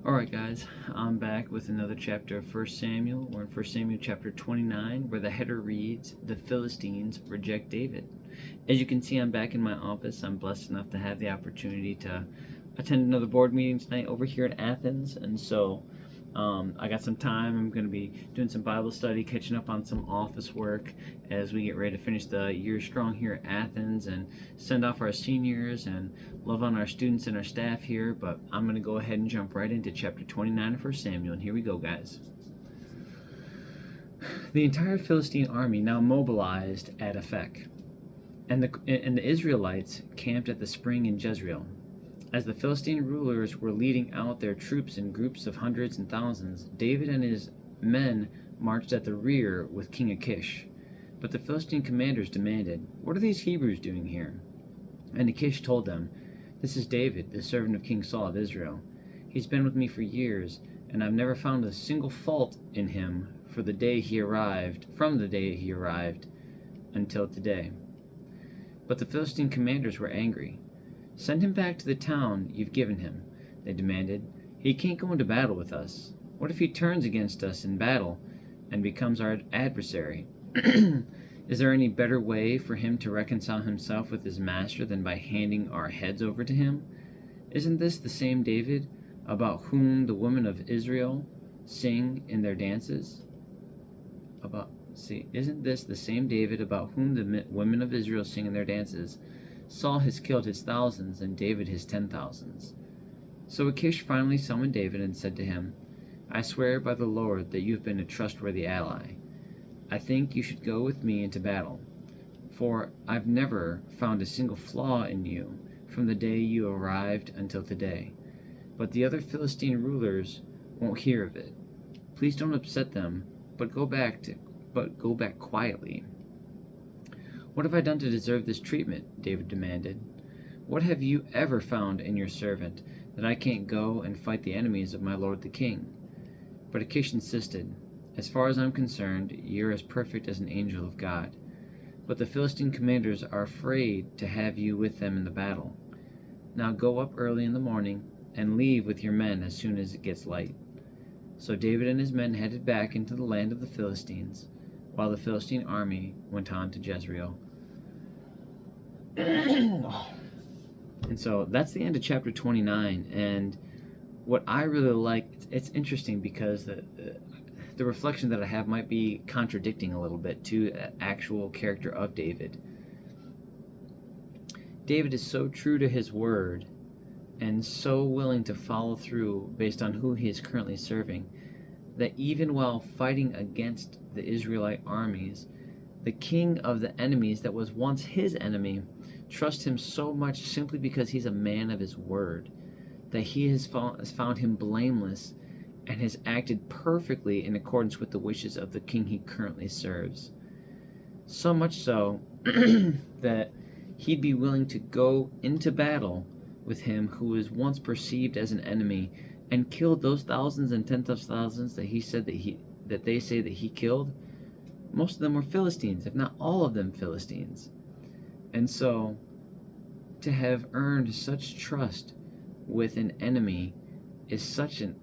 Alright guys, I'm back with another chapter of 1 Samuel. We're in 1 Samuel chapter 29, where the header reads, "The Philistines reject David." As you can see, I'm back in my office. I'm blessed enough to have the opportunity to attend another board meeting tonight over here at Athens, and so I got some time. I'm going to be doing some Bible study, catching up on some office work as we get ready to finish the year strong here at Athens and send off our seniors and love on our students and our staff here. But I'm going to go ahead and jump right into chapter 29 of 1 Samuel, and here we go, guys. The entire Philistine army now mobilized at Aphek, and the Israelites camped at the spring in Jezreel. As the Philistine rulers were leading out their troops in groups of hundreds and thousands, David and his men marched at the rear with King Achish. But the Philistine commanders demanded, "What are these Hebrews doing here?" And Achish told them, "This is David, the servant of King Saul of Israel. He's been with me for years, and I've never found a single fault in him from the day he arrived until today." But the Philistine commanders were angry. "Send him back to the town you've given him," they demanded. "He can't go into battle with us. What if he turns against us in battle and becomes our adversary? Is there any better way for him to reconcile himself with his master than by handing our heads over to him? Isn't this the same David about whom the women of Israel sing in their dances? Isn't this the same David about whom the women of Israel sing in their dances? Saul has killed his thousands, and David his 10,000s. So Achish finally summoned David and said to him, "I swear by the Lord that you've been a trustworthy ally. I think you should go with me into battle, for I've never found a single flaw in you from the day you arrived until today. But the other Philistine rulers won't hear of it. Please don't upset them, but go back quietly." "What have I done to deserve this treatment?" David demanded. "What have you ever found in your servant that I can't go and fight the enemies of my lord the king?" But Achish insisted, "As far as I'm concerned, you're as perfect as an angel of God. But the Philistine commanders are afraid to have you with them in the battle. Now go up early in the morning and leave with your men as soon as it gets light." So David and his men headed back into the land of the Philistines, while the Philistine army went on to Jezreel. And so that's the end of chapter 29. And what I really like, it's interesting because the reflection that I have might be contradicting a little bit to the actual character of David. David is so true to his word and so willing to follow through based on who he is currently serving, that even while fighting against the Israelite armies, the king of the enemies that was once his enemy trusts him so much simply because he's a man of his word, that he has found him blameless and has acted perfectly in accordance with the wishes of the king he currently serves. So much so that he'd be willing to go into battle with him who was once perceived as an enemy and killed those thousands and tens of thousands that he said that they say that he killed. Most of them were Philistines, if not all of them Philistines. And so to have earned such trust with an enemy is such an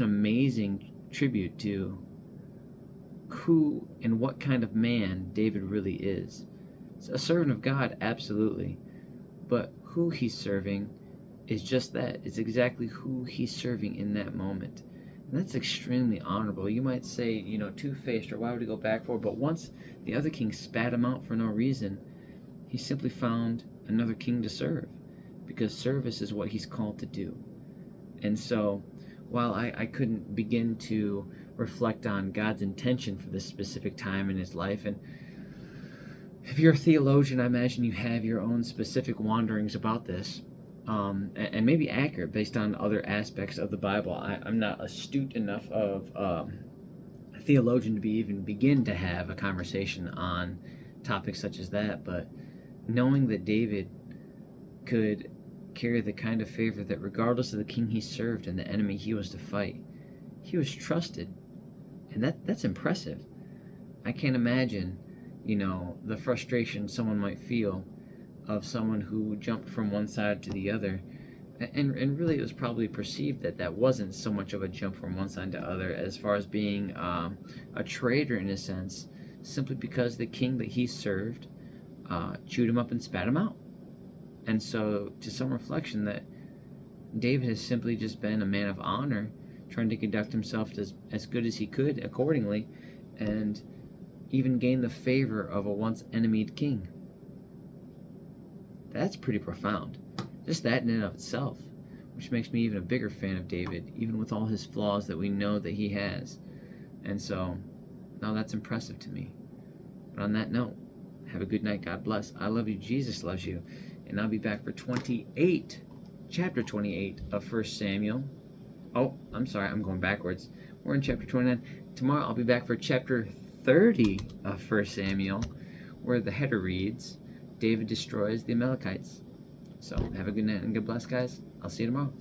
amazing tribute to who and what kind of man David really is. A servant of God, absolutely, but who he's serving is just that. It's exactly who he's serving in that moment. And that's extremely honorable. You might say, two-faced, or why would he go back for? But once the other king spat him out for no reason, he simply found another king to serve, because service is what he's called to do. And so while I couldn't begin to reflect on God's intention for this specific time in his life, and if you're a theologian, I imagine you have your own specific wanderings about this, and maybe accurate based on other aspects of the Bible. I'm not astute enough of a theologian to even begin to have a conversation on topics such as that, but knowing that David could carry the kind of favor that regardless of the king he served and the enemy he was to fight, he was trusted, and that's impressive. I can't imagine, the frustration someone might feel of someone who jumped from one side to the other And really it was probably perceived that that wasn't so much of a jump from one side to other as far as being a traitor in a sense, simply because the king that he served chewed him up and spat him out. And so, to some reflection, that David has simply just been a man of honor, trying to conduct himself as good as he could accordingly, and even gain the favor of a once enemied king. That's pretty profound. Just that in and of itself, which makes me even a bigger fan of David, even with all his flaws that we know that he has. And so, now that's impressive to me. But on that note, have a good night. God bless. I love you. Jesus loves you. And I'll be back for chapter 28 of 1 Samuel. Oh, I'm sorry. I'm going backwards. We're in chapter 29. Tomorrow I'll be back for chapter 30 of 1 Samuel, where the header reads, David destroys the Amalekites. So have a good night and God bless, guys. I'll see you tomorrow.